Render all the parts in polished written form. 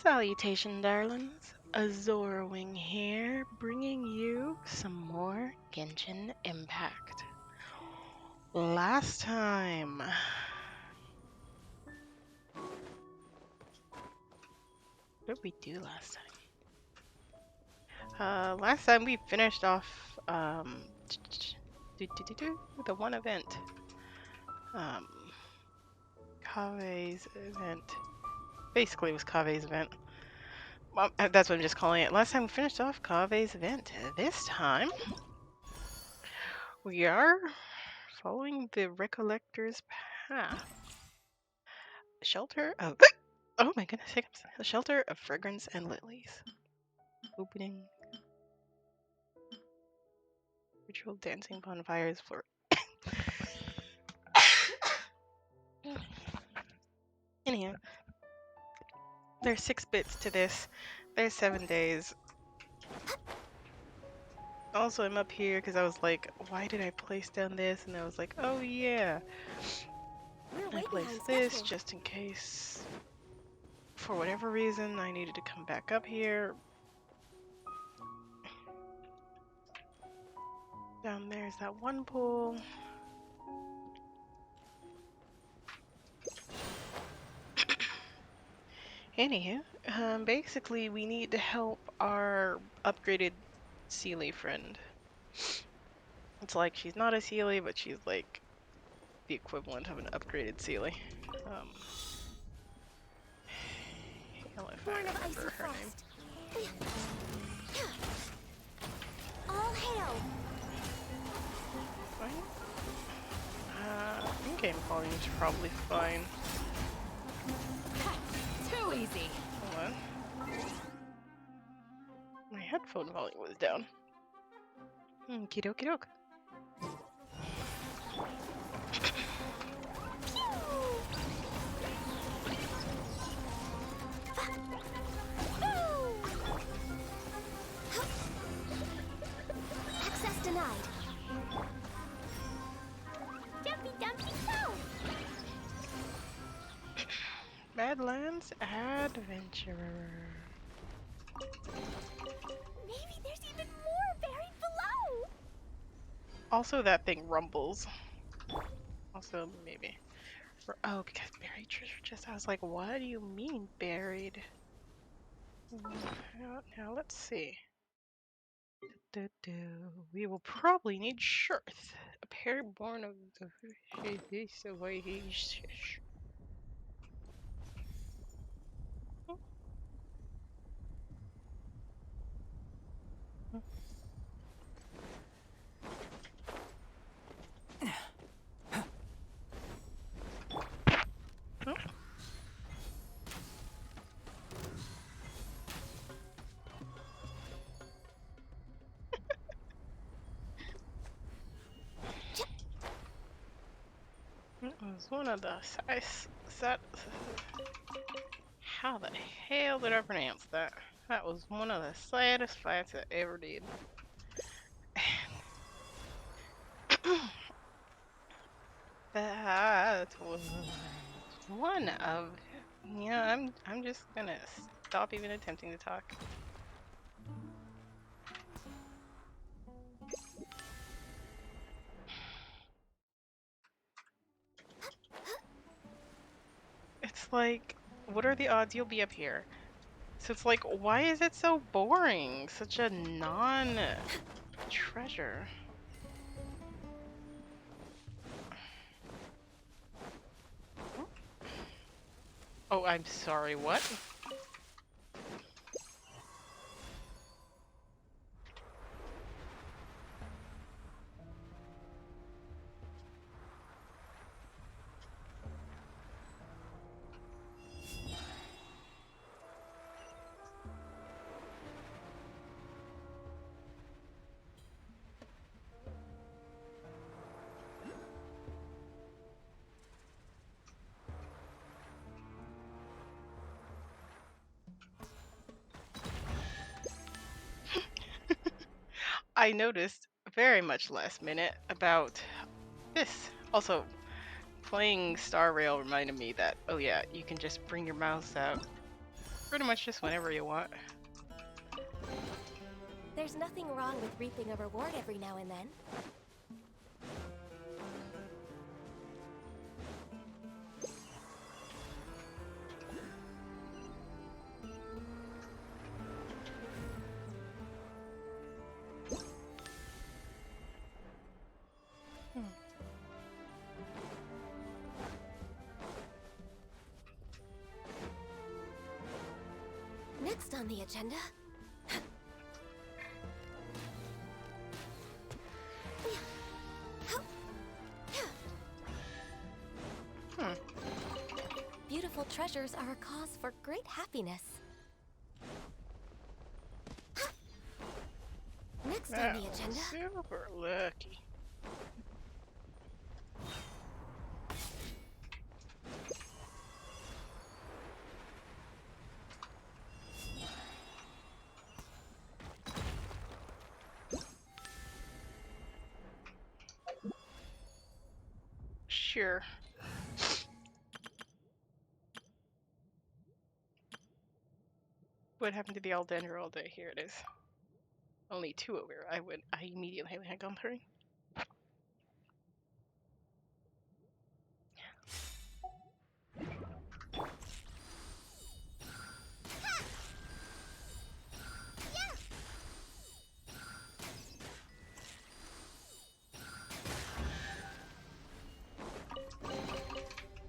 Salutation, darlings. Azorwing here, bringing you some more Genshin Impact. Last time... What did we do last time? Last time we finished off, the one event. Kave's event. Basically, it was Kave's event. Well, that's what I'm just calling it. Last time we finished off Kave's event. This time, we are following the Recollector's path. Shelter of... Oh my goodness, hiccups. The Shelter of Fragrance and Lilies. Opening. Ritual dancing bonfires for... Anyhow. There's 6 bits to this. There's 7 days. Also, I'm up here because I was like, why did I place down this? And I was like, oh yeah. I placed this just in case, for whatever reason, I needed to come back up here. Down there's that one pool. Anywho, basically we need to help our upgraded Sealy friend. It's like she's not a Sealy, but she's like the equivalent of an upgraded Sealy. Hell if I remember her name. All hail! In-game volume's probably fine. Too easy. Hold on. My headphone volume was down. Okie dokie doke. Access denied. Dumpy dumpy go. Badlands Adventurer. Maybe there's even more buried below. Also, that thing rumbles. Also, maybe. Oh, because buried treasure chest. I was like, what do you mean buried? Now let's see. We will probably need Shirth, a pair born of the It was one of the how the hell did I pronounce that? That was one of the saddest fights I ever did. That was one of, you know, I'm just gonna stop even attempting to talk. It's like, what are the odds you'll be up here? So it's like, why is it so boring? Such a non-treasure. Oh, I'm sorry, what? I noticed very much last minute about this. Also, playing Star Rail reminded me that, oh yeah, you can just bring your mouse out pretty much just whenever you want. There's nothing wrong with reaping a reward every now and then. Next on the agenda. Beautiful treasures are a cause for great happiness. Next on the agenda. Super lucky. Sure. What happened to the Aldendra all day? Here it is. Only 2 over. I immediately had gone 3.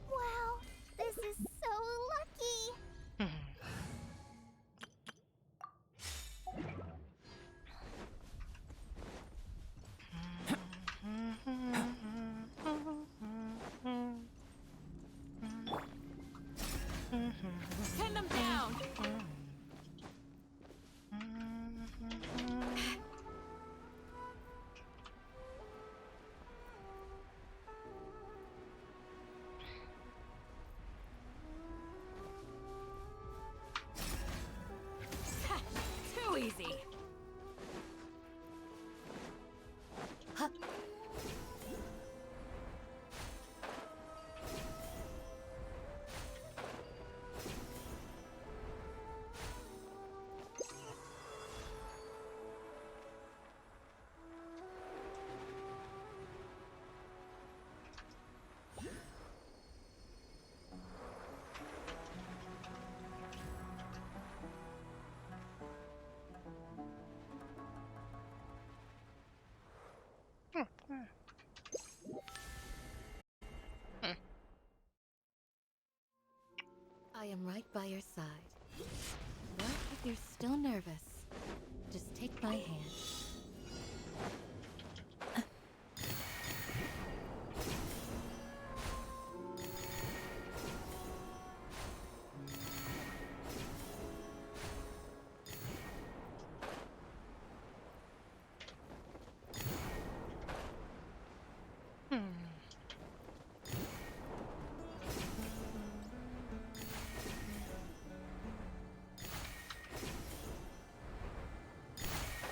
Wow, this is so lucky. Pin them down! Too easy. Huh. I am right by your side. But if you're still nervous, just take my hand.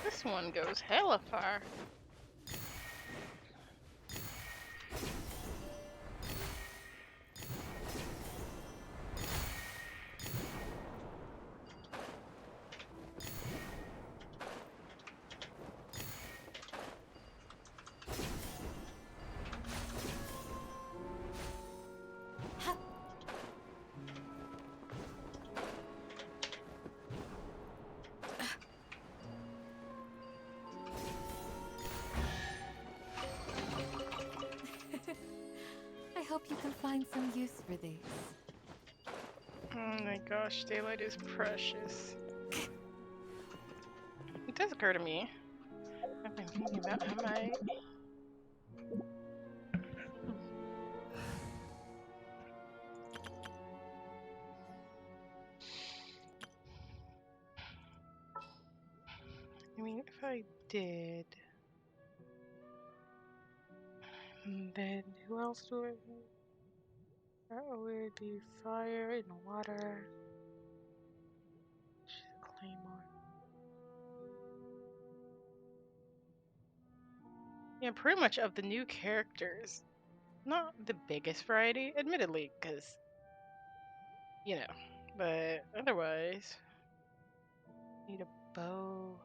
This one goes hella far. I hope you can find some use for these. Oh my gosh, daylight is precious. It does occur to me. I've been thinking about how I mean, if I did, then who else do I need? That would be fire and water. Claymore. Yeah, pretty much of the new characters. Not the biggest variety, admittedly, because, you know, But otherwise, need a bow,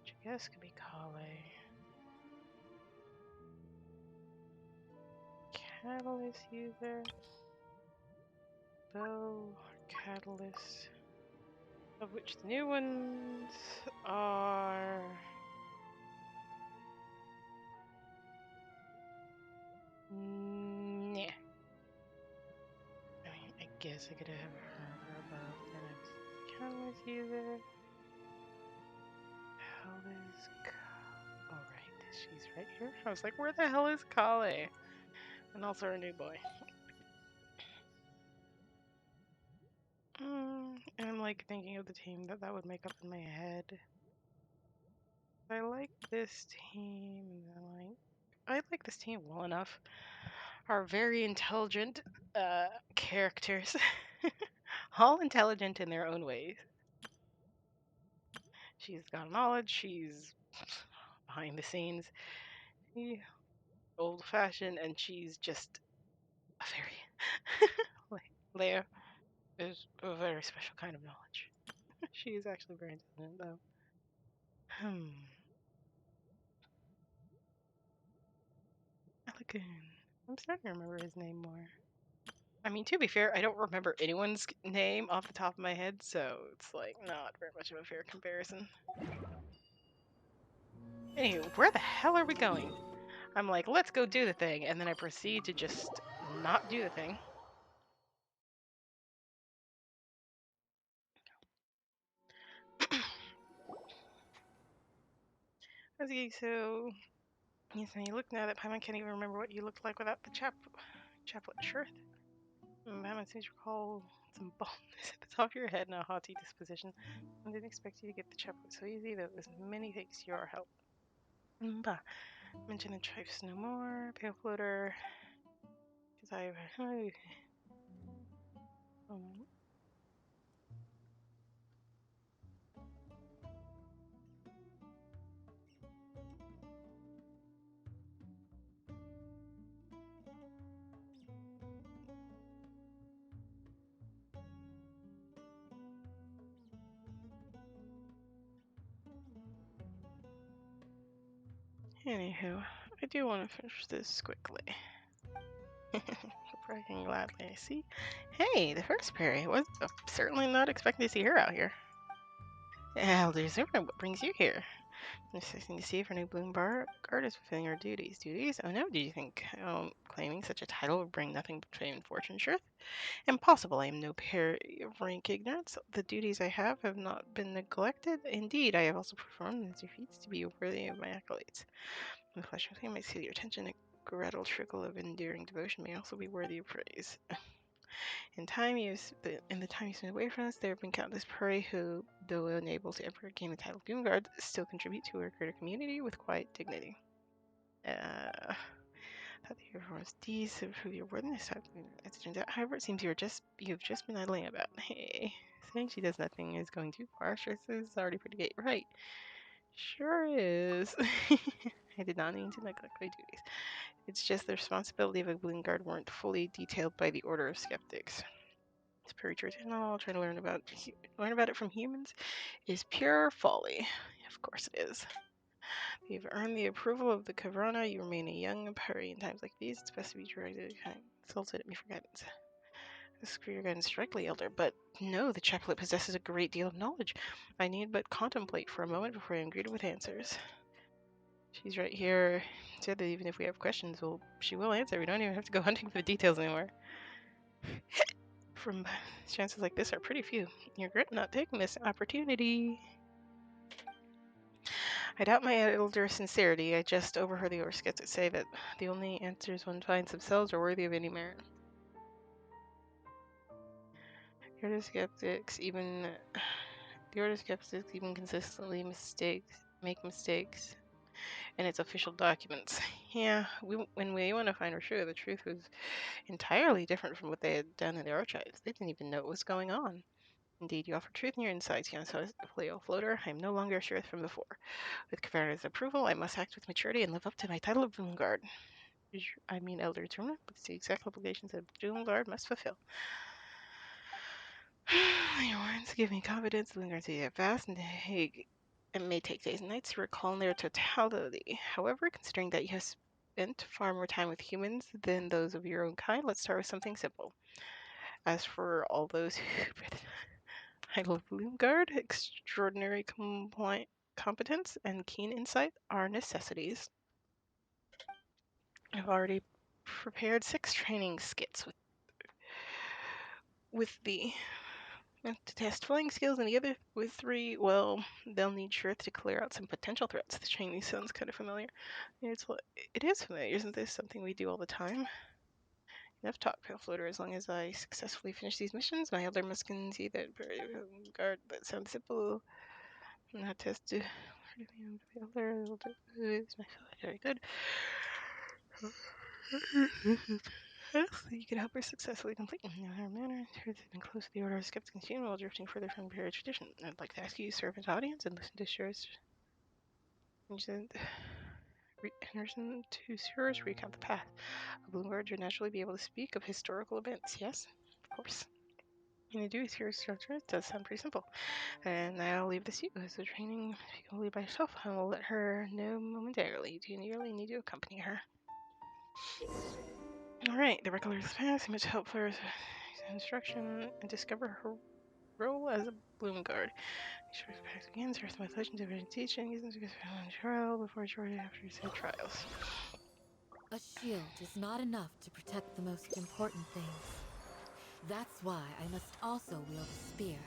which I guess could be Kale. Catalyst user, bow, catalyst, of which the new ones are. Yeah. I mean, I guess I could have her above, then it's catalyst user. Hell is oh right, she's right here. I was like, where the hell is Kale? And also our new boy. And I'm like thinking of the team that would make up in my head. I like this team. I like this team well enough. Are very intelligent characters, all intelligent in their own ways. She's got knowledge. She's behind the scenes, old-fashioned, and she's just a very Leia is a very special kind of knowledge. She is actually very intelligent, though. Elegant. I'm starting to remember his name more. I mean, to be fair, I don't remember anyone's name off the top of my head, so it's like not very much of a fair comparison. Anywho, where the hell are we going? I'm like, let's go do the thing, and then I proceed to just not do the thing. Okay, so you look now that Paimon can't even remember what you looked like without the chaplet shirt. Paimon seems to recall some baldness at the top of your head and a haughty disposition. I didn't expect you to get the chaplet so easy, though it was many thanks to your help. Bah. Mention the tribes no more. Pale floater. Because I've. Anywho, I do want to finish this quickly. Bragging gladly, I see. Hey, the first Perry. Was certainly not expecting to see her out here. Elder Zerna, what brings you here? Necessitating to see if her new Bloom Bar guard is fulfilling her duties. Duties? Oh no, do you think claiming such a title would bring nothing but fame and fortune, sure? Impossible, I am no Perry of rank ignorance. The duties I have not been neglected. Indeed, I have also performed these feats to be worthy of my accolades. The flesh of thing might see your attention. A gradual trickle of endearing devotion may also be worthy of praise. In the time you spent away from us, there have been countless Puri who, though unable to ever gain the title of Doomguard, still contribute to our greater community with quiet dignity. Thought the performance deeds to prove your worthiness. As it turns out, however, it seems you've just been idling about. Hey, saying she does nothing is going too far. Sure, this is already pretty great, right? Sure is. I did not mean to neglect my duties. It's just the responsibility of a Bloomguard weren't fully detailed by the Order of Skeptics. Spiritual trying to learn about it from humans is pure folly. Of course it is. You've earned the approval of the Kavrana. You remain a young Puri in times like these. It's best to be directed consulted at me for guidance. This for your guidance directly, Elder, but no, the chaplet possesses a great deal of knowledge. I need but contemplate for a moment before I am greeted with answers. She's right here. Said that even if we have questions, she will answer. We don't even have to go hunting for the details anymore. From chances like this are pretty few. You regret not taking this opportunity. I doubt my elder's sincerity. I just overheard the Orskets say that the only answers one finds themselves are worthy of any merit. The Order skeptics even consistently make mistakes in its official documents. Yeah, when we want to find for sure, the truth was entirely different from what they had done in their archives. They didn't even know what was going on. Indeed, you offer truth in your insights, young floater. I am no longer sure from before. With Caverna's approval, I must act with maturity and live up to my title of Doomguard. Elder Termina, it's the exact obligations that Doomguard must fulfill. Your words give me confidence. The Lingers are fast and it may take days and nights to recall in their totality. However, considering that you have spent far more time with humans than those of your own kind, let's start with something simple. As for all those who I love Bloomguard, extraordinary competence and keen insight are necessities. I've already prepared 6 training skits with the to test flying skills, and the other with 3, well, they'll need Shirth to clear out some potential threats. The training sounds kind of familiar. It is familiar. Isn't this something we do all the time? Enough talk, Pale Floater. As long as I successfully finish these missions, my elder must concede that guard. That sounds simple. Not tested. Very good. You can help her successfully complete in her manner. Has been close to the Order of Skeptics and Funeral while drifting further from Imperial tradition. I'd like to ask you to serve as audience and listen to Shura's Henderson to Shura's recount the path. A Bloomguard should naturally be able to speak of historical events. Yes, of course. And to do with your structure, it does sound pretty simple. And I'll leave this to you. As the training, you can leave by yourself. I will let her know momentarily. Do you really need to accompany her? Alright, the Recollector's past, much help for her instruction and discover her role as a Bloom Guard. She back again, starts my legends of her teaching, isn't because on trial before shortly after said trials. A shield is not enough to protect the most important things. That's why I must also wield a spear.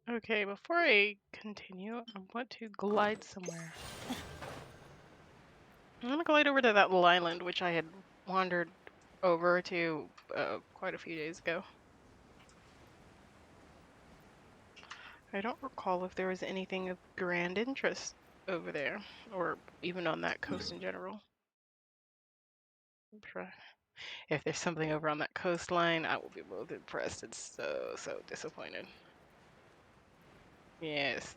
Okay, before I continue, I want to glide somewhere. I'm gonna glide over to that little island, which I had wandered over to quite a few days ago. I don't recall if there was anything of grand interest over there, or even on that coast in general. If there's something over on that coastline, I will be both impressed and so disappointed. Yes.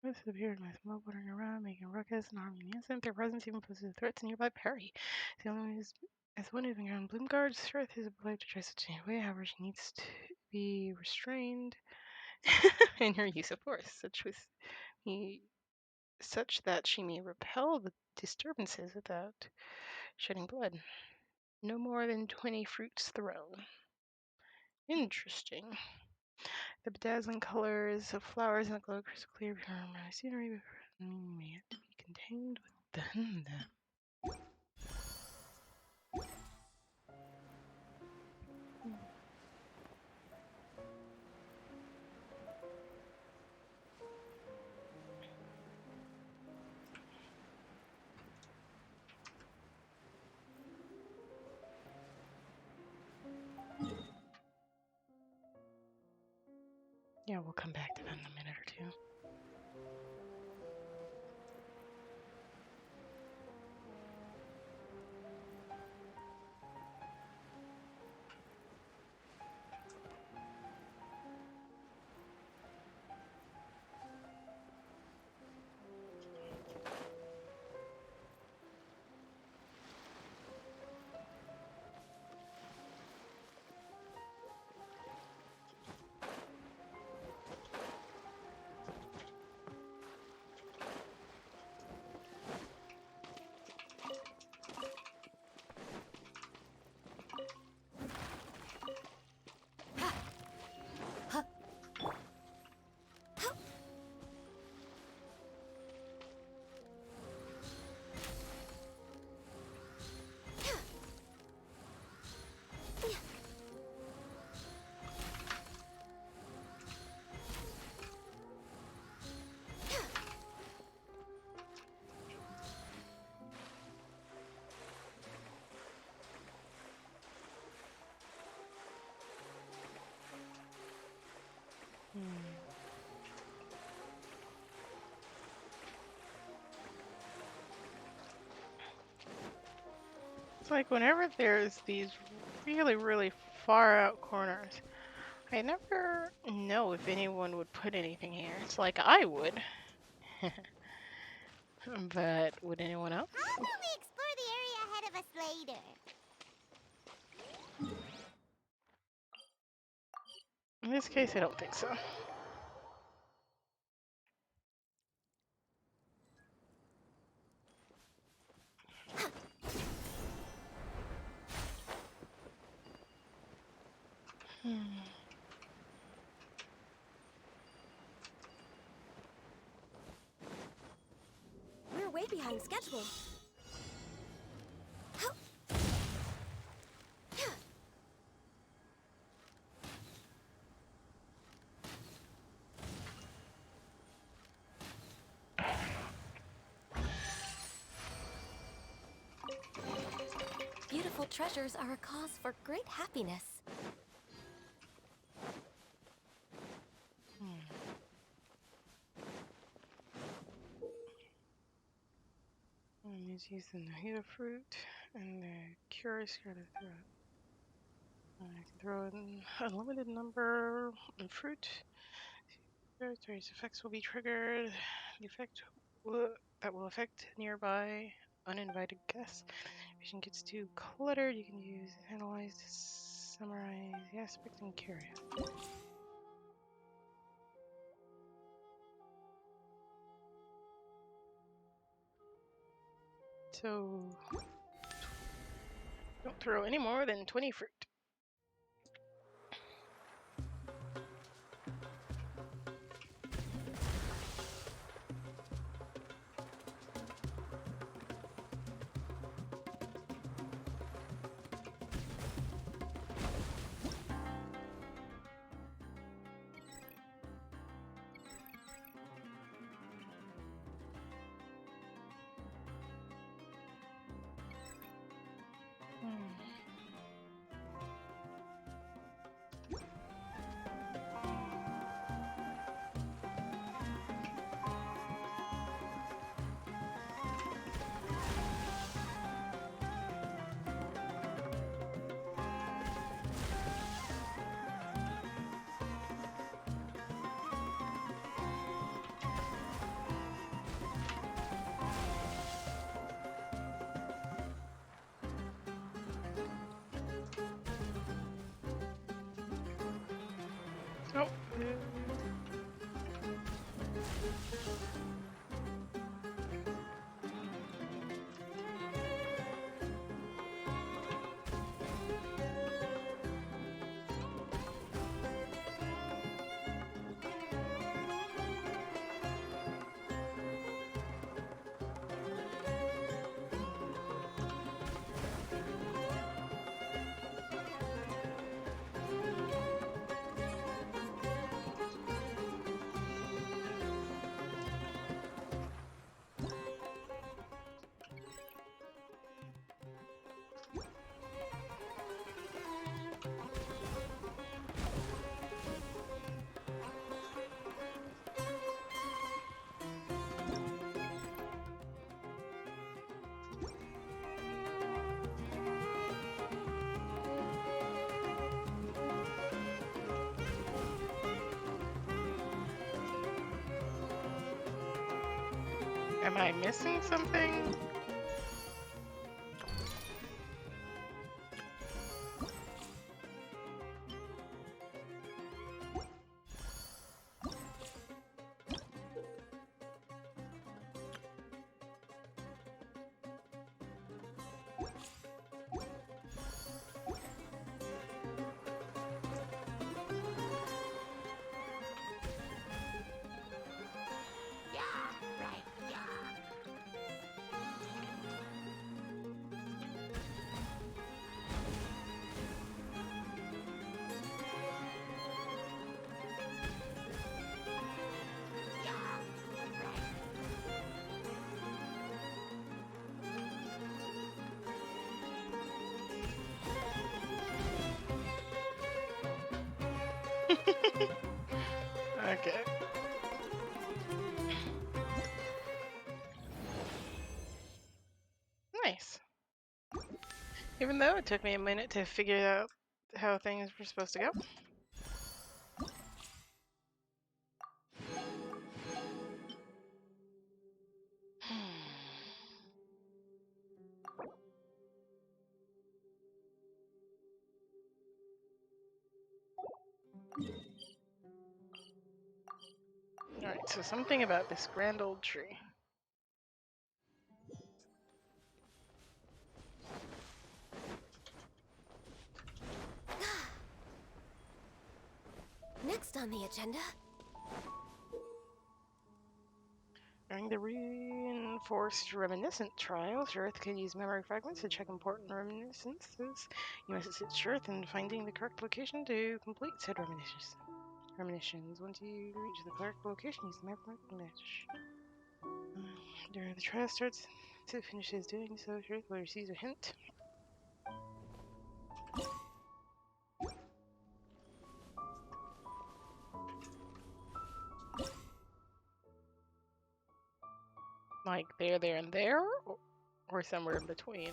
This appeared my smoke wandering around, making ruckus and harming the instant. Their presence even poses a threat to nearby Perry. The only is as one moving around Bloomguard's Shirth is obliged to try such a way, however, she needs to be restrained in her use of force, such that she may repel the disturbances without shedding blood. No more than 20 fruits thrown. Interesting. The bedazzling colors of flowers and the glow crystal clear pure scenery may yet to be contained within them. Yeah, we'll come back to that in a minute or two. It's like whenever there's these really, really far out corners, I never know if anyone would put anything here. It's like I would. But would anyone else? How about we explore the area ahead of us later? In this case, I don't think so. We're way behind schedule. Beautiful treasures are a cause for great happiness. He's using the Hita fruit and the Curious Scarlet Throat. I can throw in unlimited number of fruit. Various effects will be triggered. The effect that will affect nearby uninvited guests. If vision gets too cluttered, you can use analyze to summarize the aspect and carry it. So don't throw any more than 20 fruit. Oh. Am I missing something? Okay. Nice. Even though it took me a minute to figure out how things were supposed to go. Alright, so something about this grand old tree. Next on the agenda. During the reinforced reminiscent trials, Earth can use memory fragments to check important reminiscences. You must assist Earth in finding the correct location to complete said reminiscence. Once you reach the correct location, use the map mesh. During the trial starts to finish his doing so, Earth will receive a hint. Like there, and there, or somewhere in between.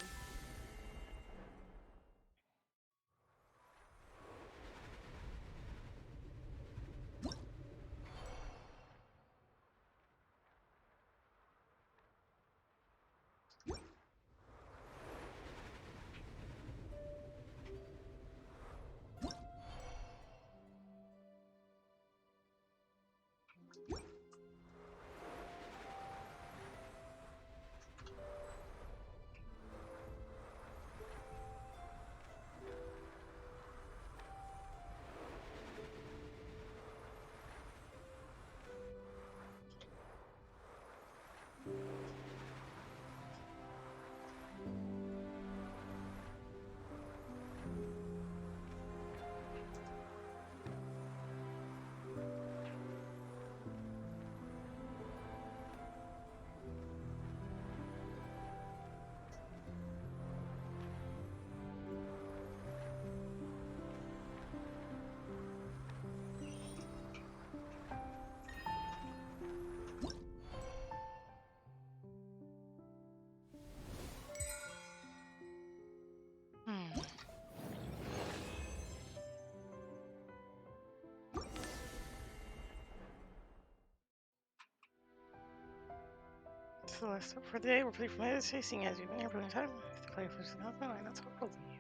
So that's it for the day. We're playing from my chasing as you've been here for a long time. The play for nothing, like that's what calls you.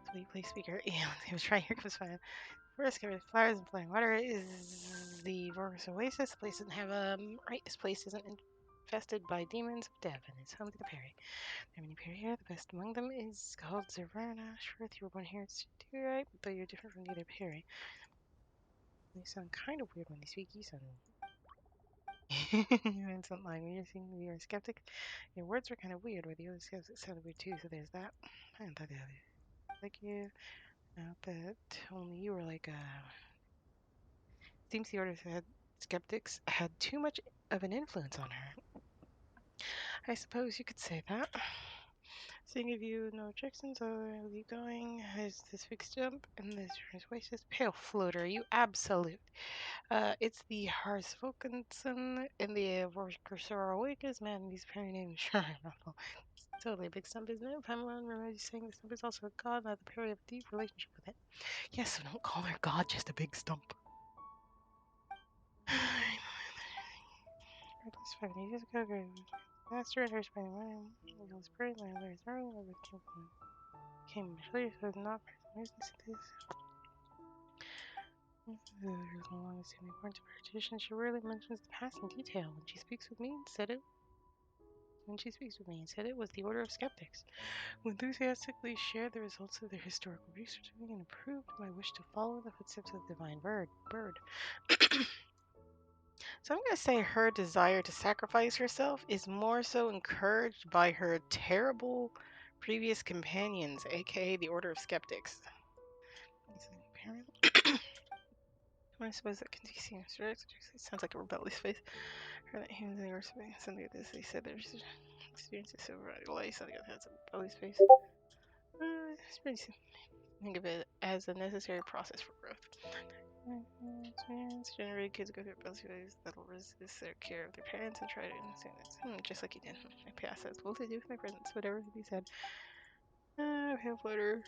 So you play speaker. Yeah, he was trying here comes fine. First, give it flowers and flowing water is the Vorus Oasis. The place doesn't have right. This place isn't infested by demons of death, and it's home to the Perry. There are many Perry here. The best among them is called Zervana. Shworth, you were born here. It's too right, though you're different from the other Perry. They sound kind of weird when they speak. You sound. And something like when you're saying you're a skeptic, your words were kind of weird. Where the other skeptics sounded weird too. So there's that. I didn't thought the other like you. Not that only you were like seems the order said skeptics had too much of an influence on her. I suppose you could say that. Seeing if you no objections, I'll keep going. There's this fixed jump, and there's Oasis. Pale floater, you absolute. It's the Harsvokensen in the Vorkursor Awakens. Man, these parent names sure enough. It's totally a big stump, isn't it? Pamela, remember you saying the stump is also a god, not the Perry have a deep relationship with it. Yes, so don't call her god, just a big stump. Reckless 5 years ago, master and her spending money. It was pretty my mother's arrow over came much later, so it's not reason to this. There's no longer seem important to politician. She rarely mentions the past in detail. When she speaks with me, said it was the Order of Skeptics, who enthusiastically shared the results of their historical research and approved my wish to follow the footsteps of the divine bird. So I'm going to say her desire to sacrifice herself is more so encouraged by her terrible previous companions, aka the Order of Skeptics. I suppose that can see it sounds like a rebellious face. Heard that humans in the Earth something like this. They said their experiences so light, something like that's a rebellious face. It's pretty simple. Think of it as a necessary process for growth. Generate kids go through rebellious ways that'll resist their care of their parents and try to understand it. Just like you did. I passed that. What to do with my presents? Whatever he said. Hail floater.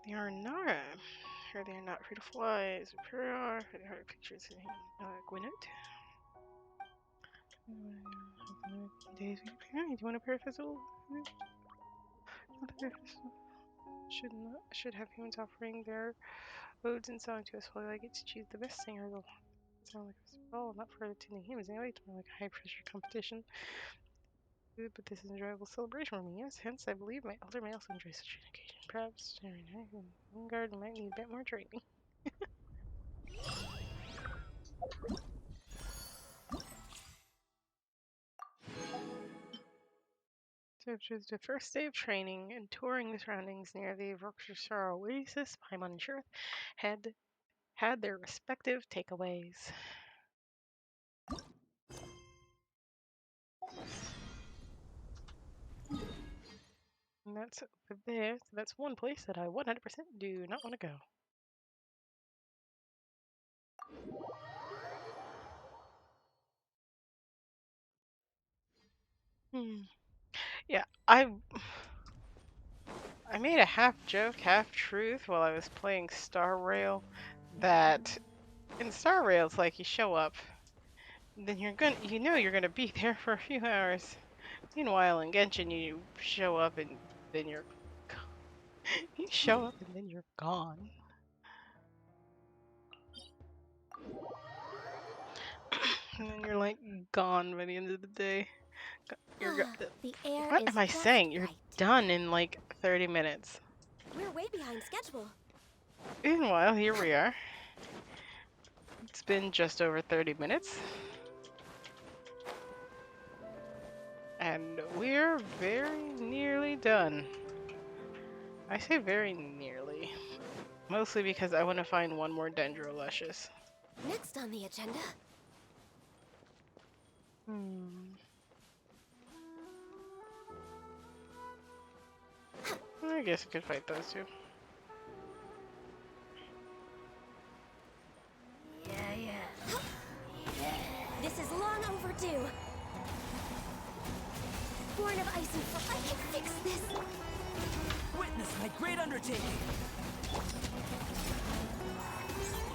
They are not. Or they are not free to fly. Superior. For the hard pictures in Gwinnett. Days we appear. Do you want a pair of festival? Should have humans offering their odes and song to us while I get to choose the best singer. It'll sound like a ball, not for attending humans anyway. It's more like a high pressure competition. But this is an enjoyable celebration for me. Yes, hence I believe my elder may also enjoy such an occasion. Perhaps Vanguard might need a bit more training. So after the first day of training and touring the surroundings near the Yorkshire Oasis, Paimon and Shirth had their respective takeaways. And that's over there. So that's one place that I 100% do not want to go. Yeah, I made a half joke, half truth while I was playing Star Rail that in Star Rail it's like you show up, then you're gonna be there for a few hours. Meanwhile in Genshin you show up and then you're you show up and then you're gone. And then you're like gone by the end of the day. The air What is am I just saying? You're right. done in like 30 minutes. We're way behind schedule. Meanwhile, here we are. It's been just over 30 minutes. And we're very nearly done. I say very nearly. Mostly because I want to find one more Dendroluscious. Next on the agenda. I guess I could fight those two. This is long overdue. Born of ice and fire, I can fix this. Witness my great undertaking.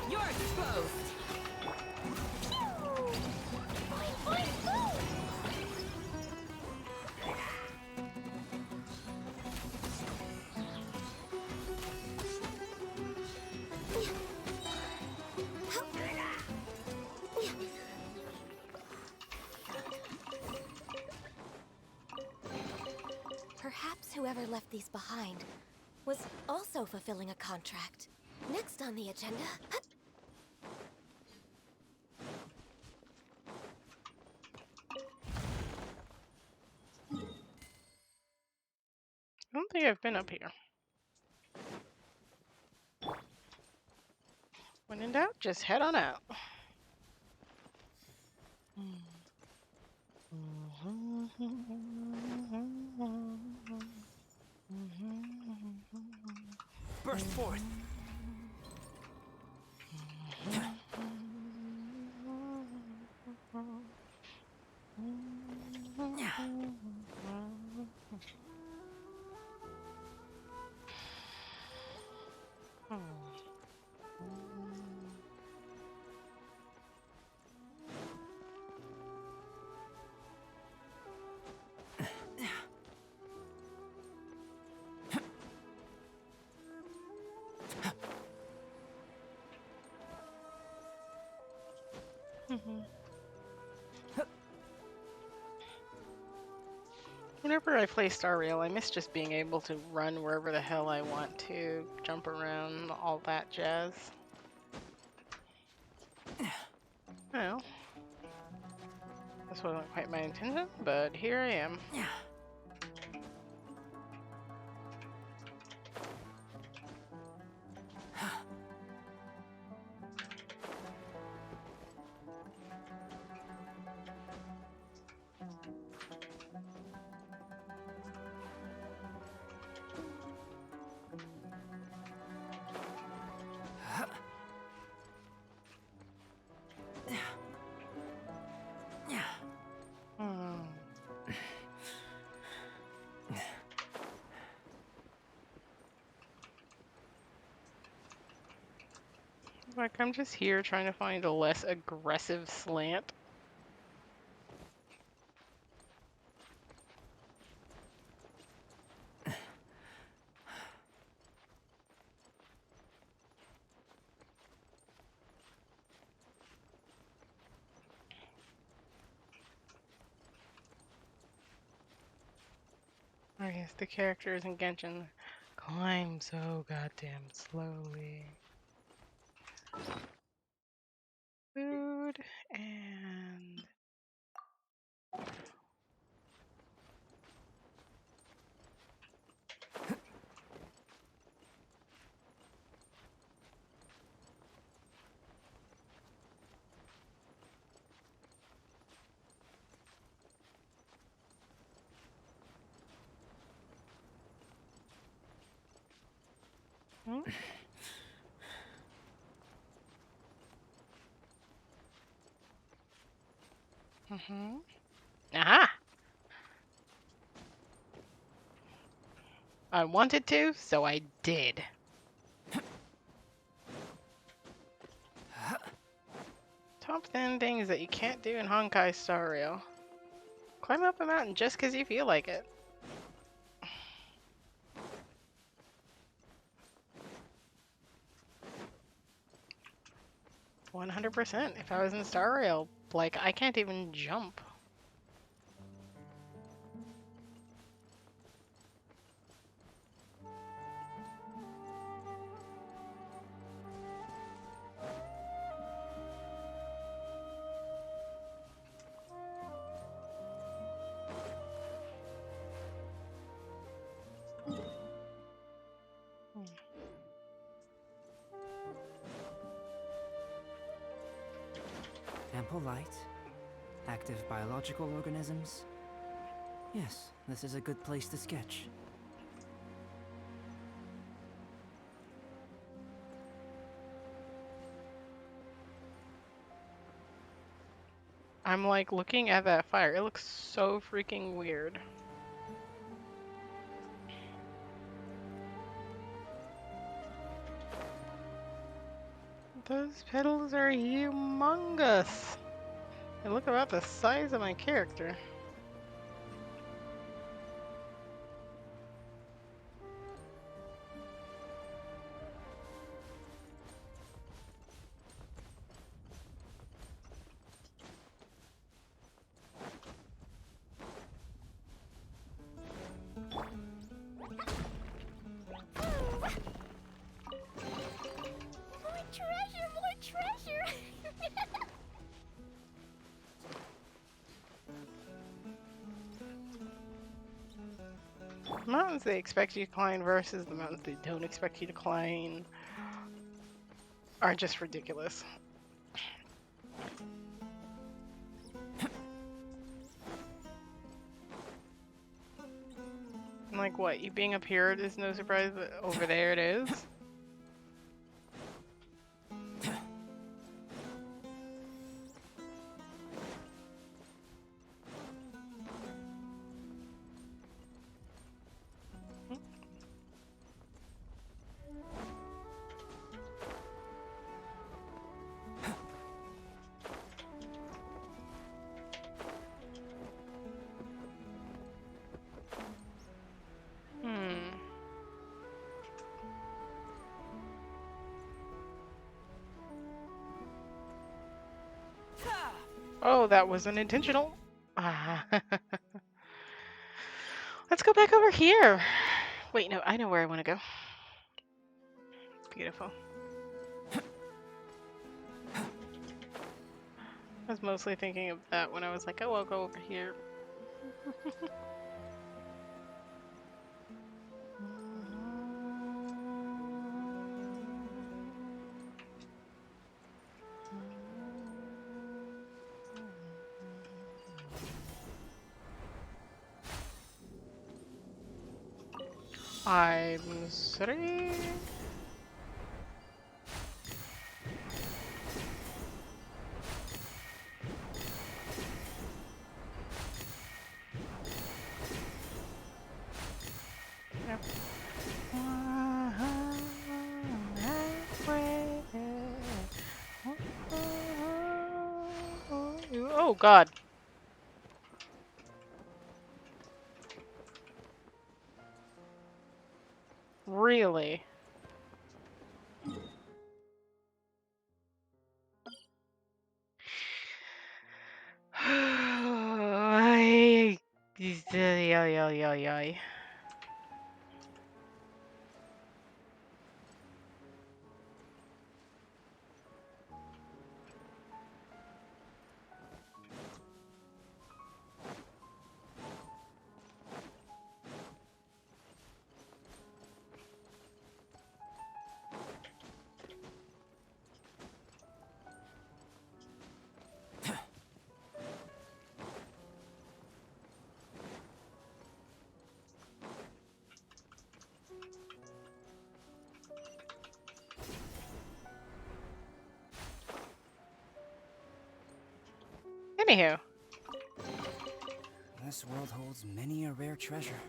You're exposed. Boing, boing, boom. Perhaps whoever left these behind was also fulfilling a contract. Next on the agenda. I don't think I've been up here. When in doubt, just head on out. Burst forth. Whenever I play Star Rail, I miss just being able to run wherever the hell I want to, jump around, all that jazz. Well, this wasn't quite my intention, but here I am. Like, I'm just here trying to find a less aggressive slant. I guess the characters in Genshin climb so goddamn slowly. Food and hmm? Mm-hmm. Aha! I wanted to, so I did. Top 10 things that you can't do in Honkai Star Rail. Climb up a mountain just because you feel like it. 100%. If I was in Star Rail, like, I can't even jump. Ample light, active biological organisms. Yes, this is a good place to sketch. I'm like looking at that fire. It looks so freaking weird. Those petals are humongous. They look about the size of my character. More treasure, more treasure! Mountains they expect you to climb versus the mountains they don't expect you to climb are just ridiculous. Like what? You being up here is no surprise, but over there it is. Hmm. Oh, that wasn't intentional. Ah. Let's go back over here. Wait, no, I know where I want to go. Beautiful. I was mostly thinking of that when I was like, oh, I'll go over here. I'm sorry. Yep. Oh God. Really? Ay, ay, ay, ay, ay, ay. Anywho, This world holds many a rare treasure.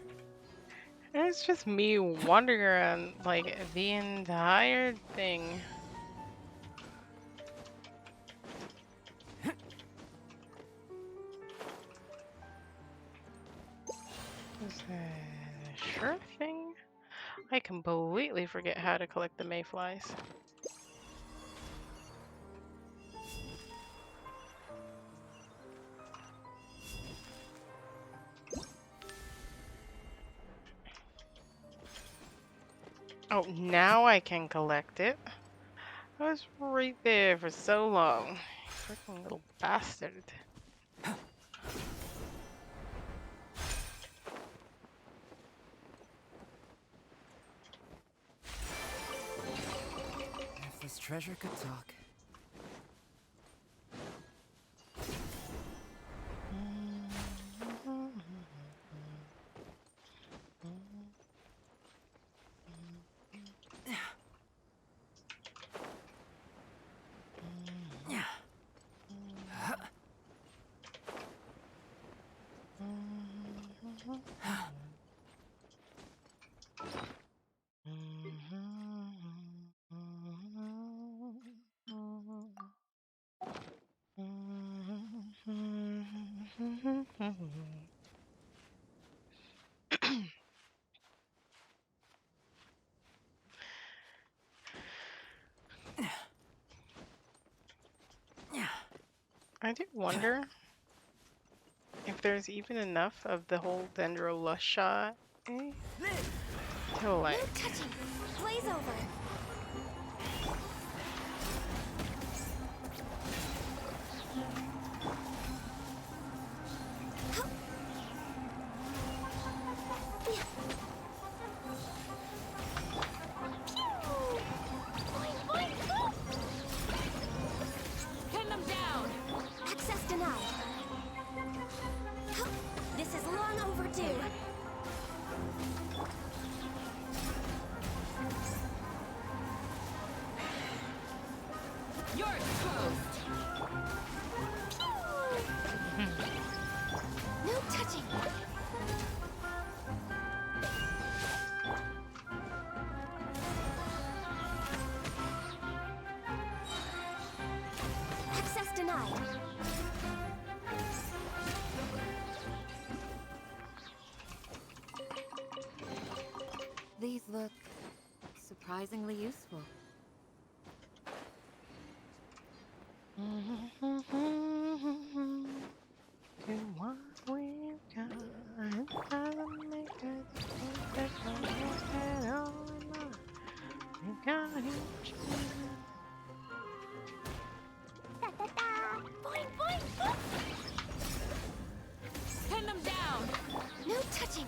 it's just me wandering around like the entire thing. Is that a sure thing? I completely forget how to collect the mayflies. Oh, now I can collect it. I was right there for so long. Freaking little bastard. If this treasure could talk. I do wonder if there's even enough of the whole Dendrolush shot to No like. touching. Blaze over. Pin them down! Access denied. This is long overdue. You're exposed! No touching. Access denied. These look surprisingly useful. Do what we've got and try to make it special. We got it. Boing, boing, boing. Pin them down! No touching.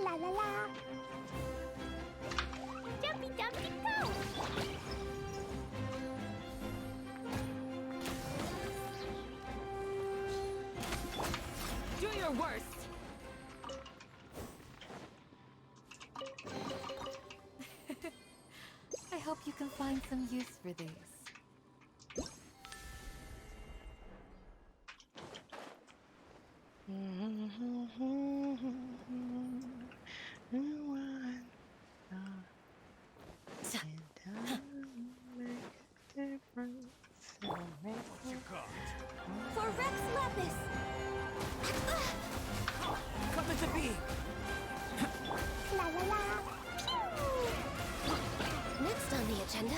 La la la. Jumpy, jumpy, go. Do your worst! I hope you can find some use for these. agenda?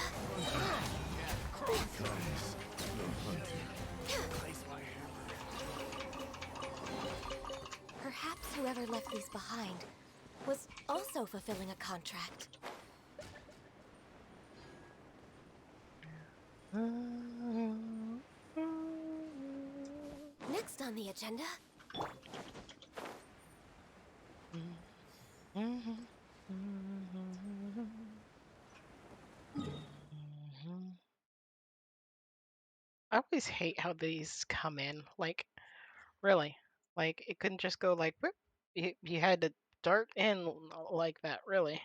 Perhaps whoever left these behind was also fulfilling a contract. Next on the agenda? I always hate how these come in. Like, really. Like, it couldn't just go like, whoop. You had to dart in like that, really.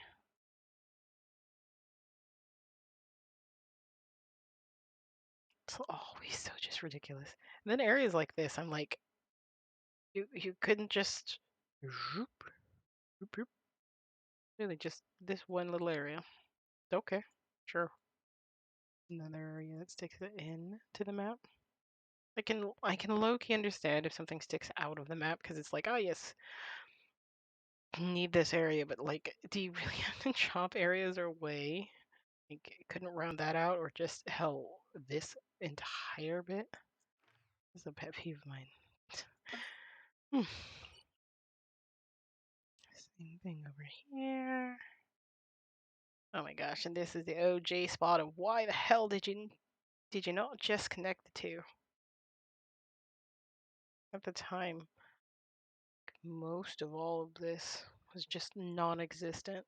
It's always so just ridiculous. And then areas like this, I'm like, you couldn't just zoop, zoop, zoop. Really just this one little area. Okay, sure. Another area that sticks it in to the map. I can low-key understand if something sticks out of the map because it's like, oh yes, need this area, but like, do you really have to chop areas away? Like, couldn't round that out, or just hell, this entire bit? This is a pet peeve of mine. Hmm. Same thing over here. Oh my gosh, and this is the OJ spot of why the hell did you not just connect the two? At the time, most of all of this was just non-existent.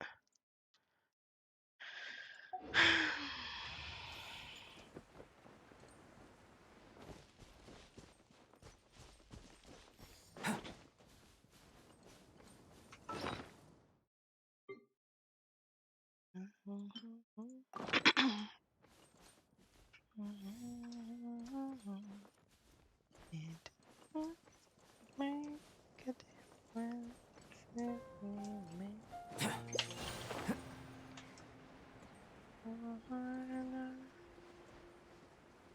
It won't make a difference if we make one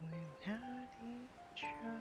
without each other.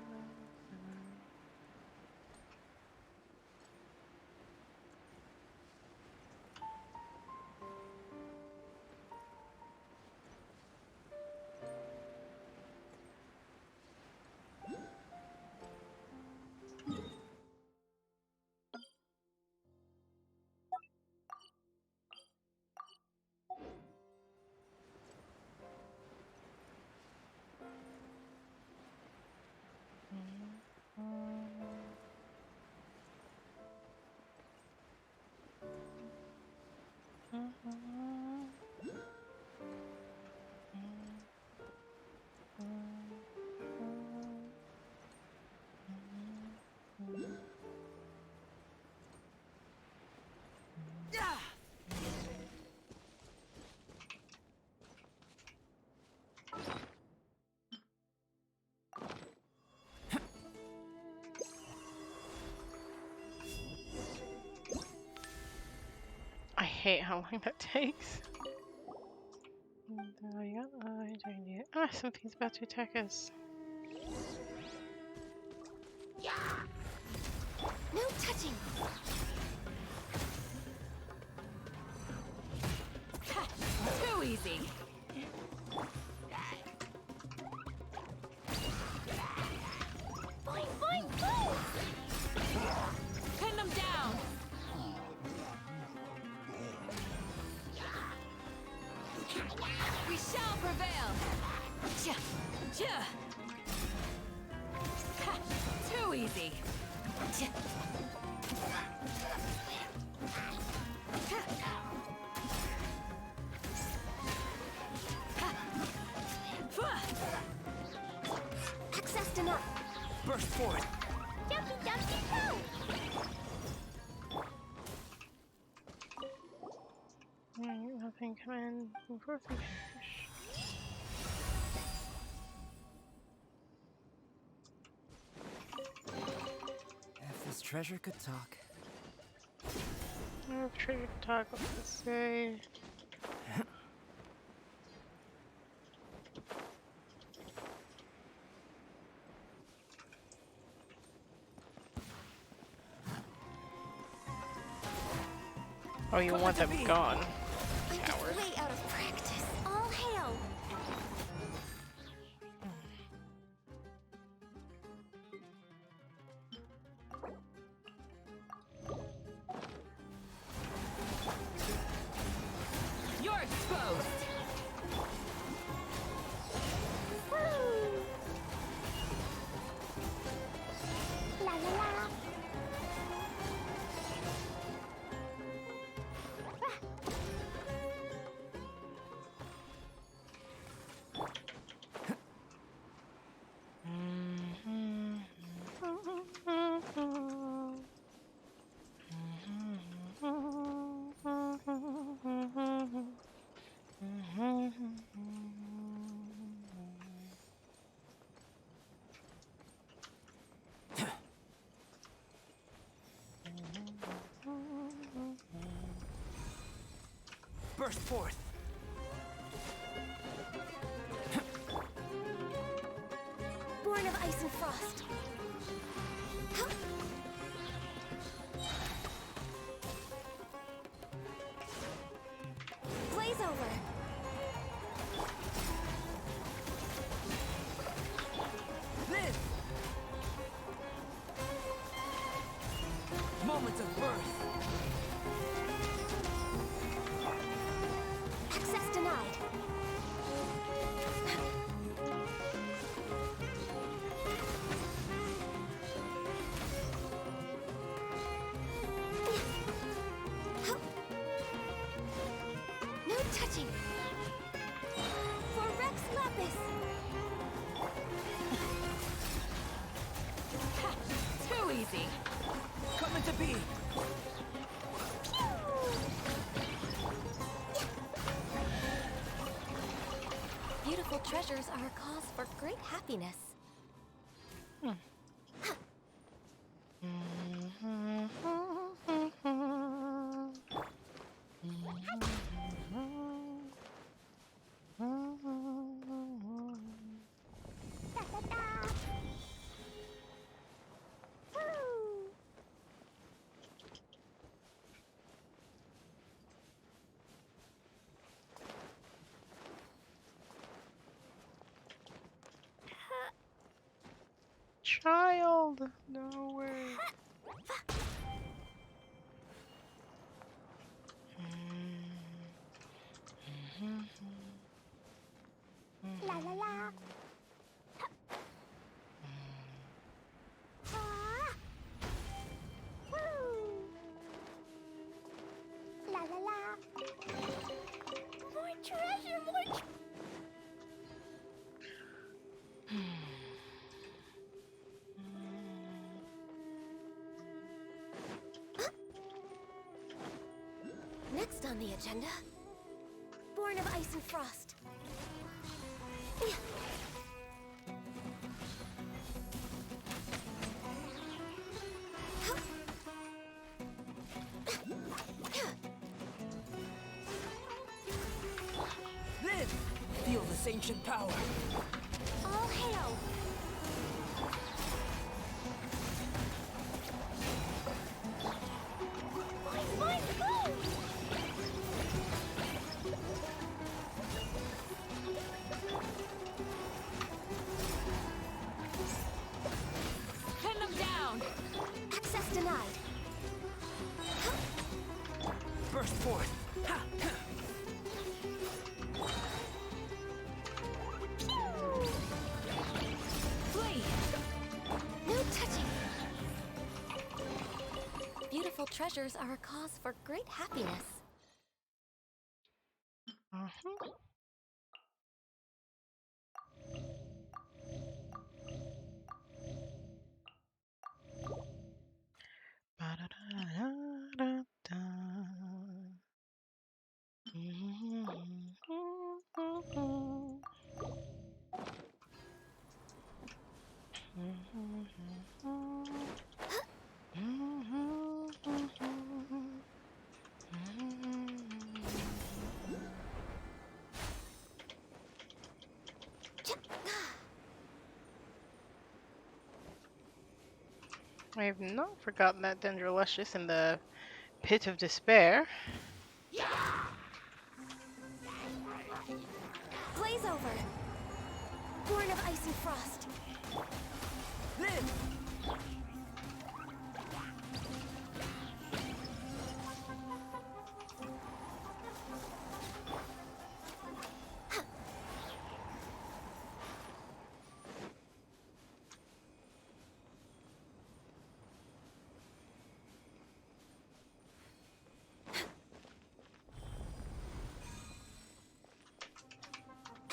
I hate how long that takes. Ah, something's about to attack us. No touching! Too easy. Fine, fine, fine! Pin them down. We shall prevail. Tja, tja. Ha, too easy. Tja. Accessed enough! Burst forth. Jumpy, jumpy, go! Nothing coming. If this treasure could talk. Oh, trigger talk, what to say? Oh, you want them gone. I'm just way out of practice. All hail! Burst forth. Born of ice and frost. Blaze over. Live. Moments of birth. Access denied. No touching. For Rex Lapis. Too easy. Coming to be. Beautiful treasures are a cause for great happiness. Child, no way. La la la. La la la. More treasure, more Next on the agenda, Born of Ice and Frost. Live. Feel this ancient power. All hail! Mine, mine, Pin them down. Access denied. Burst forth. Ha! Flee. No touching. Beautiful treasures are a cause for great happiness. I have not forgotten that Dendroluscious in the Pit of Despair. Blaze over. Born of ice and frost. Live.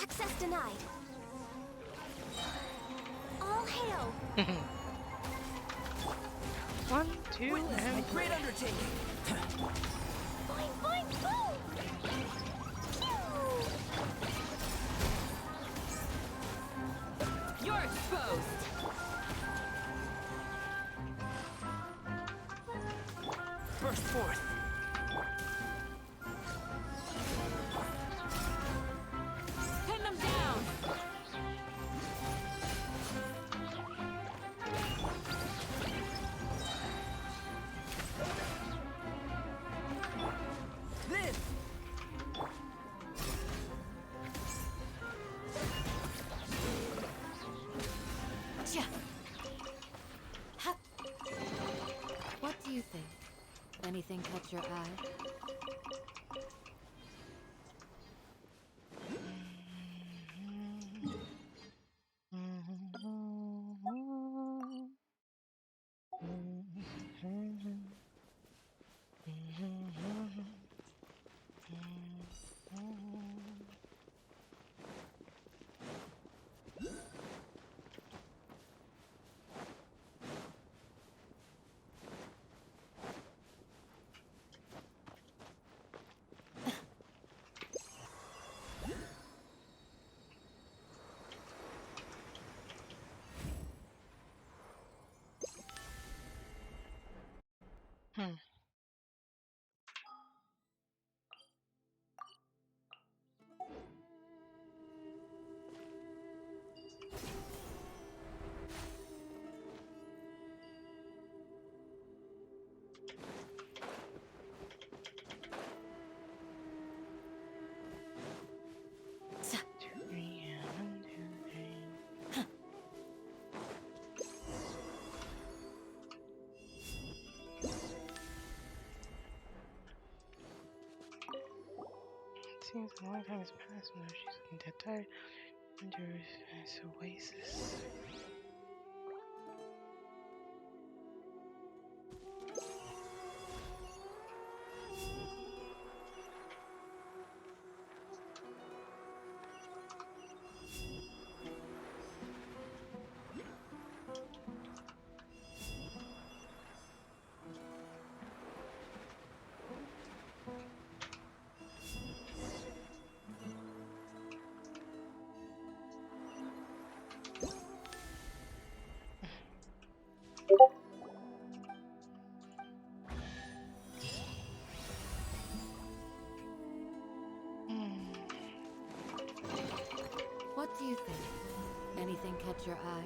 Access denied. All hail. 1, 2, Witness my and great undertaking. Boing, boing, boom! You're exposed. Burst forth. catch your eye? Hmm. Seems a long time has passed now. She's looking dead tired. Endures this oasis. What do you think? Anything catch your eye?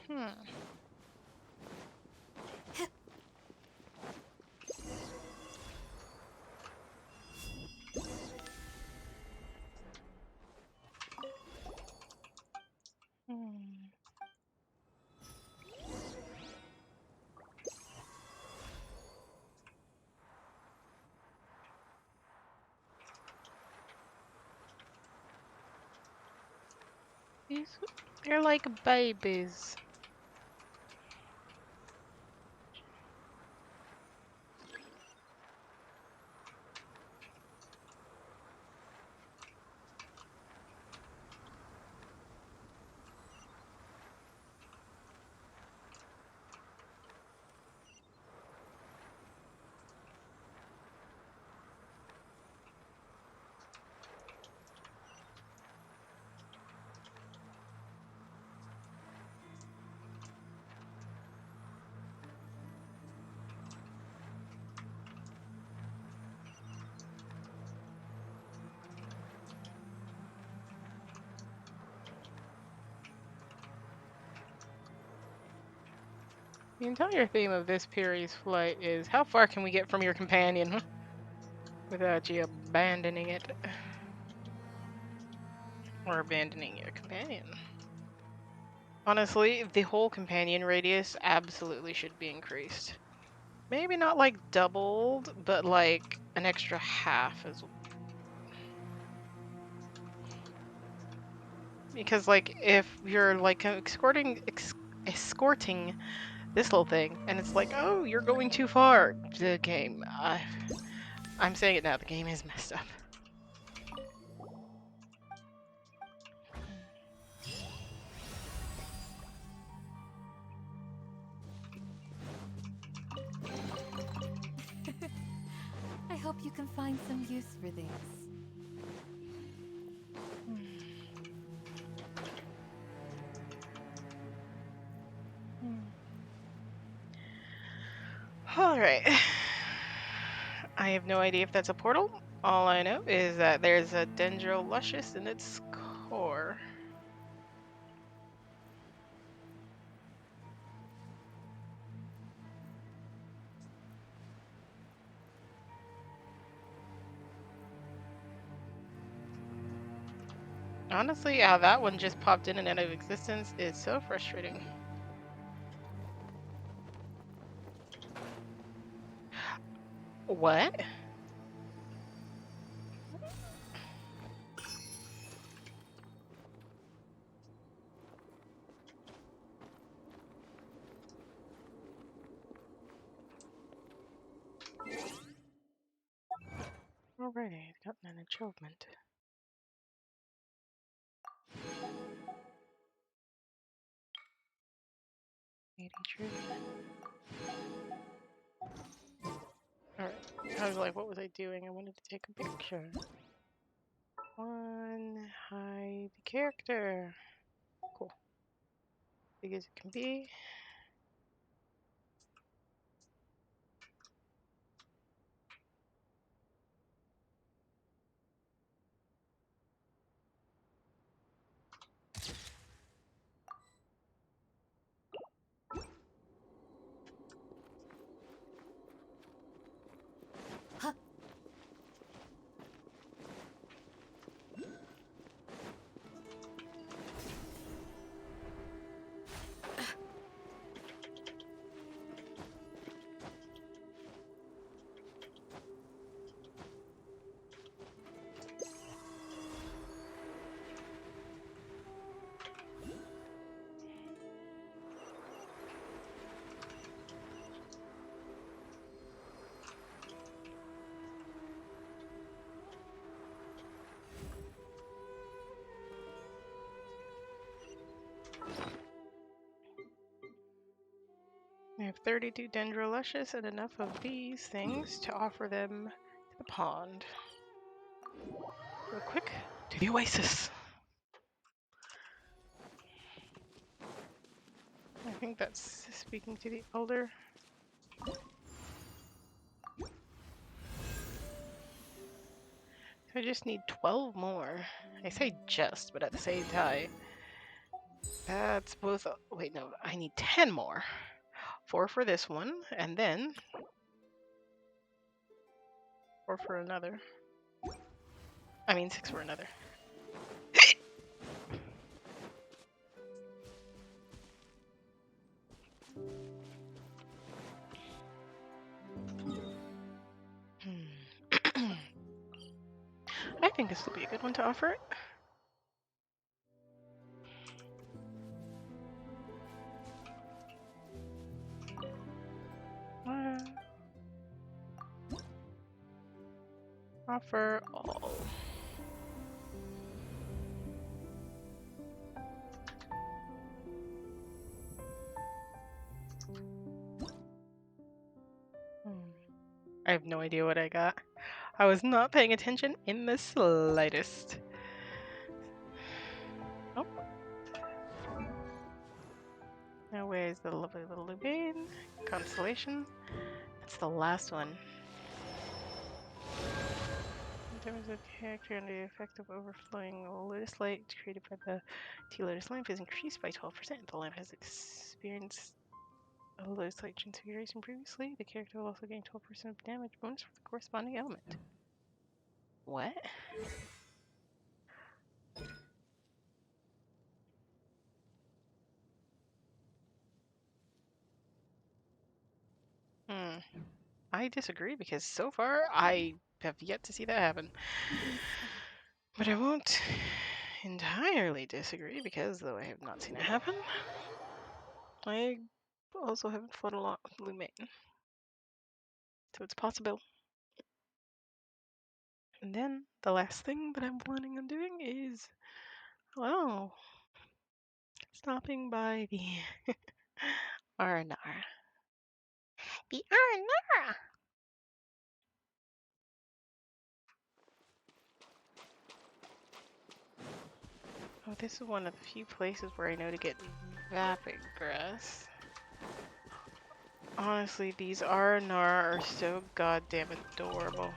Hmm. Hmm. They're like babies. The entire theme of this Peri's flight is how far can we get from your companion without you abandoning it? Or abandoning your companion. Honestly, the whole companion radius absolutely should be increased. Maybe not like doubled, but like an extra half as well. Because like if you're like escorting this little thing and it's like, oh, you're going too far, the game, I'm saying it now, the game is messed up. I hope you can find some use for these. Alright. I have no idea if that's a portal. All I know is that there's a Dendro Luscious in its core. Honestly, how that one just popped in and out of existence is so frustrating. What? Alrighty, I've gotten an achievement. Alright, I was like, what was I doing? I wanted to take a picture. One, hide the character. Cool. Big as it can be. Huh. I have 32 Dendroluscious and enough of these things to offer them to the pond. Real quick, to the oasis. I think that's speaking to the elder. I just need 12 more. I say just, but at the same time, that's both. Wait, no, I need 10 more. 4 for this one, and then 4 for another. I mean, 6 for another. I think this will be a good one to offer it. Offer all. I have no idea what I got. I was not paying attention in the slightest. Oh. Now where's the lovely little Lubin? Constellation. That's the last one. In terms of character and the effect of overflowing lotus light created by the T-Lotus lamp is increased by 12%. The lamp has experienced a lotus light transfiguration previously. The character will also gain 12% of damage bonus for the corresponding element. What? I disagree because so far I have yet to see that happen. But I won't entirely disagree because though I have not seen it happen, I also haven't fought a lot with Lumaine. So it's possible. And then the last thing that I'm planning on doing is, well, stopping by the Arnar. The Arnar! Oh, this is one of the few places where I know to get vapid grass. Honestly, these R&R are so goddamn adorable.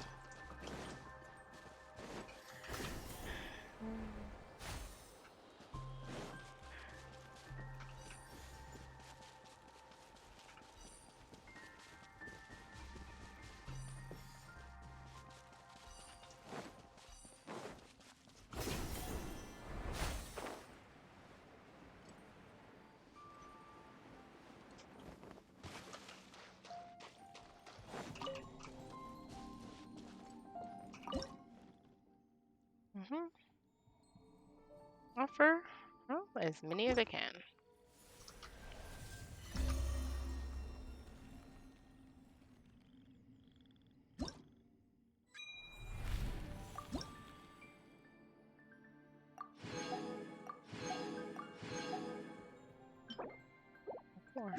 Mm-hmm. Offer, well, as many as I can. Four.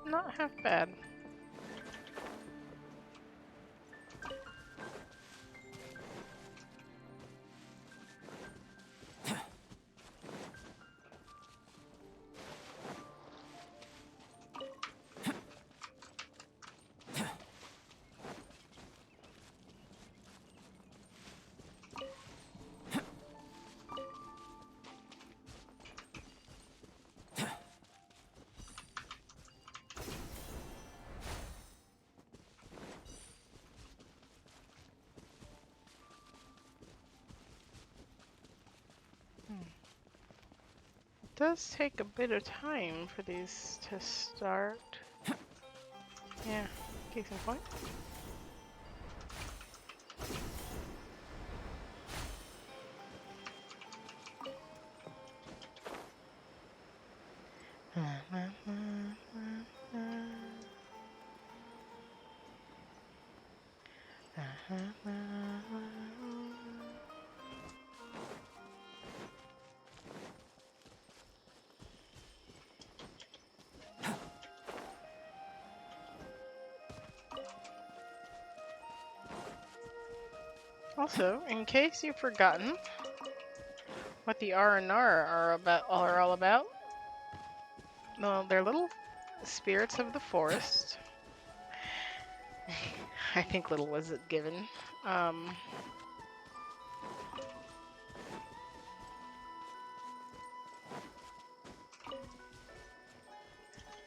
Not half bad. It does take a bit of time for these to start. Yeah, case in point. Also, in case you've forgotten what the R&R are all about, well, they're little spirits of the forest. I think little was it given. Um,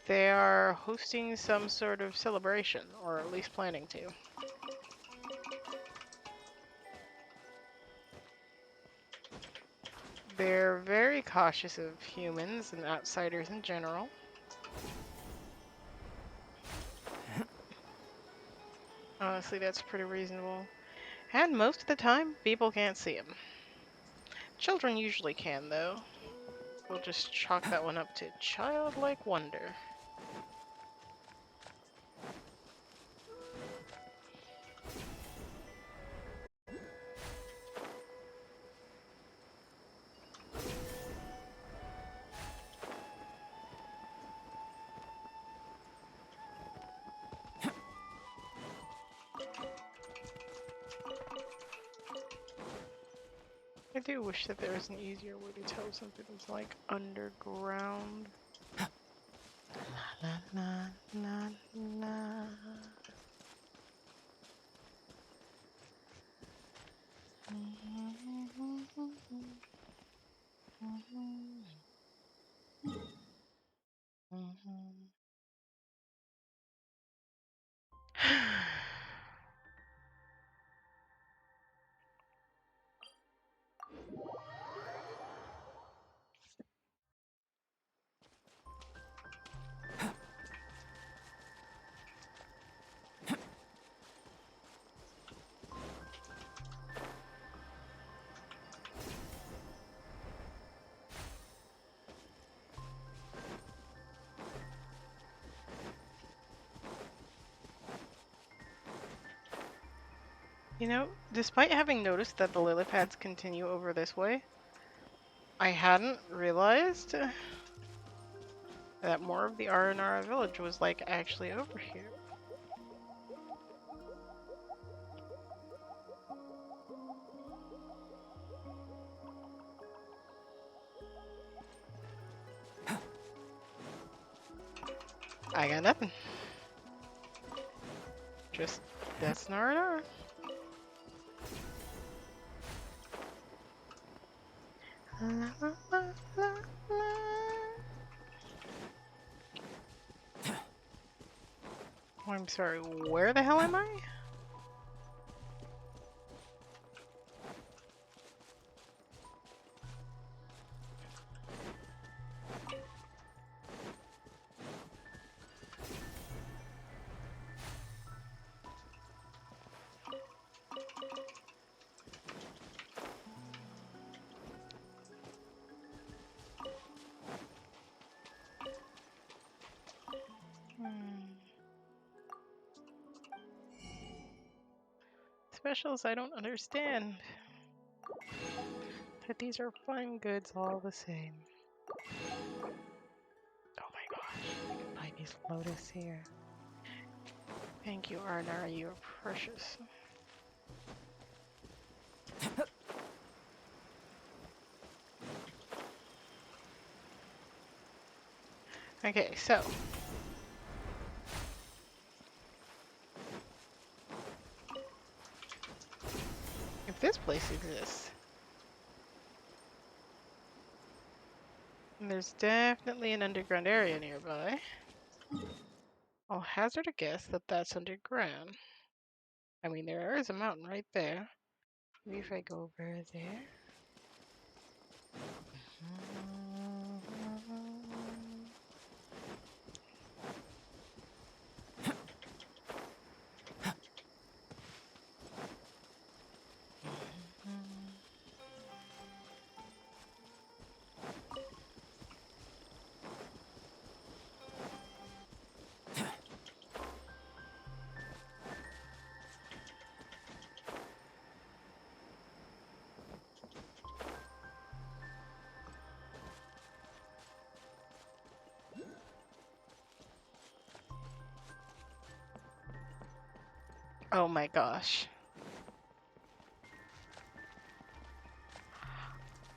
they are hosting some sort of celebration, or at least planning to. They're very cautious of humans and outsiders in general. Honestly, that's pretty reasonable. And most of the time, people can't see them. Children usually can, though. We'll just chalk that one up to childlike wonder. I do wish that there was an easier way to tell something was like underground. La la la la. You know, despite having noticed that the lily pads continue over this way, I hadn't realized that more of the R&R village was like actually over here. I got nothing. Just that's Nara. La, la, la, la, la. Oh, I'm sorry, where the hell am I? Specials I don't understand. But these are fine goods all the same. Oh my gosh, I can buy these lotus here. Thank you, Arnar, you are precious. Okay, so. If this place exists, there's definitely an underground area nearby. I'll hazard a guess that that's underground. I mean, there is a mountain right there. Maybe if I go over there. Oh my gosh.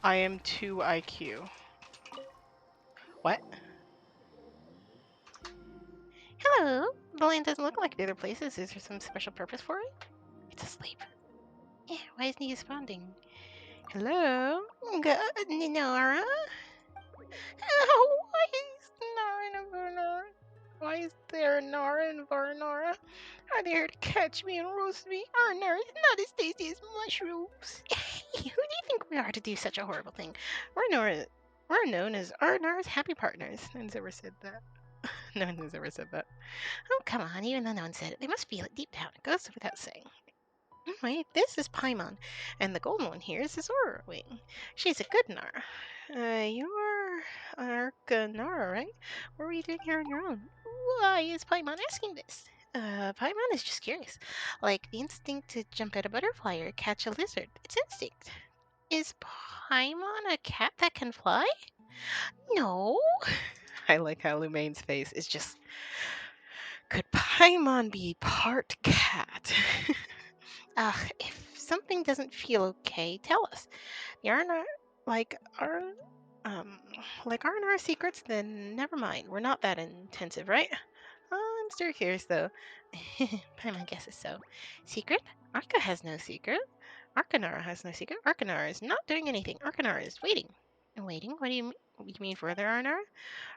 I am 2 IQ. What? Hello. The land doesn't look like the other places. Is there some special purpose for it? It's asleep. Yeah, why isn't he responding? Hello? Nora? Oh, why is Nara and Varnara? Why is there Nara and Varnara? Are they here to catch me and roast me? Arnar is not as tasty as mushrooms. Who do you think we are to do such a horrible thing? We're known as Arnar's happy partners. No one's ever said that. No one has ever said that. Oh, come on. Even though no one said it, they must feel it deep down. It goes without saying. Wait, this is Paimon, and the golden one here is the Zora Wing. She's a good Nara. You're Nara, right? What were you doing here on your own? Why is Paimon asking this? Paimon is just curious. Like the instinct to jump at a butterfly or catch a lizard. It's instinct. Is Paimon a cat that can fly? No. I like how Lumaine's face is just. Could Paimon be part cat? If something doesn't feel okay, tell us. Yarn like our like aren't our secrets, then never mind. We're not that intensive, right? I'm still curious though. Paimon guesses so. Secret? Arca has no secret. Arcanara has no secret. Arcanara is not doing anything. Arcanara is waiting. And waiting? What do you mean further, Arcanara?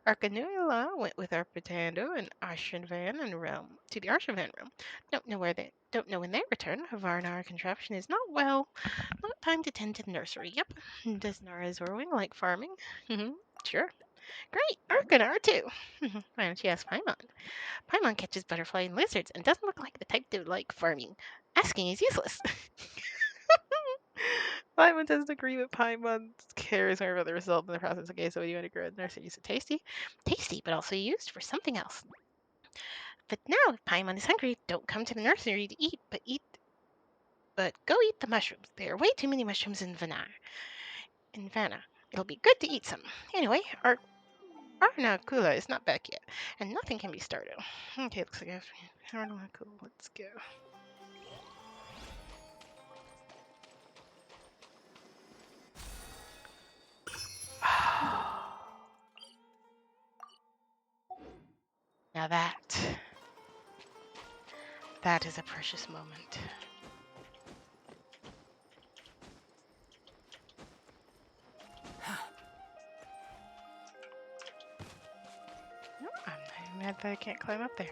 Arcanula went with Arpitando and Arshanvan and realm to the Arshanvan realm. Don't know when they return. Varnar contraption is not well. Not time to tend to the nursery. Yep. Does Nara Zorwing like farming? Sure. Great. Arcanar too. Why don't you ask Paimon? Paimon catches butterfly and lizards and doesn't look like the type to like farming. Asking is useless. Paimon doesn't agree with Paimon cares more about the result than the process. Okay, so what do you want to grow in the nursery? Is it tasty? Tasty, but also used for something else. But now, if Paimon is hungry, don't come to the nursery to eat, but go eat the mushrooms. There are way too many mushrooms in Vanna. It'll be good to eat some. Anyway, our Arnakula is not back yet, and nothing can be started. Okay, looks like Arnakula. Let's go. Now that is a precious moment. I'm not even mad that I can't climb up there.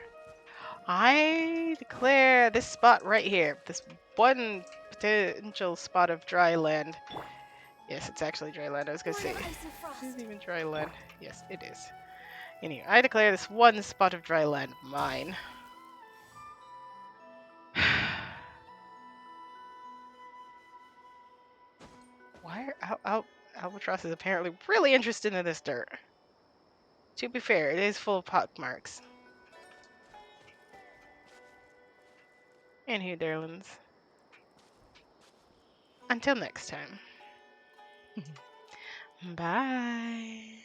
I declare this spot right here, this one potential spot of dry land. Yes, it's actually dry land. I was gonna Lord say, of Ice and Frost. is it even dry land? Yes, it is. Anyway, I declare this one spot of dry land mine. Why are Albatross is apparently really interested in this dirt. To be fair, it is full of pockmarks. Anywho, darlings. Until next time. Bye.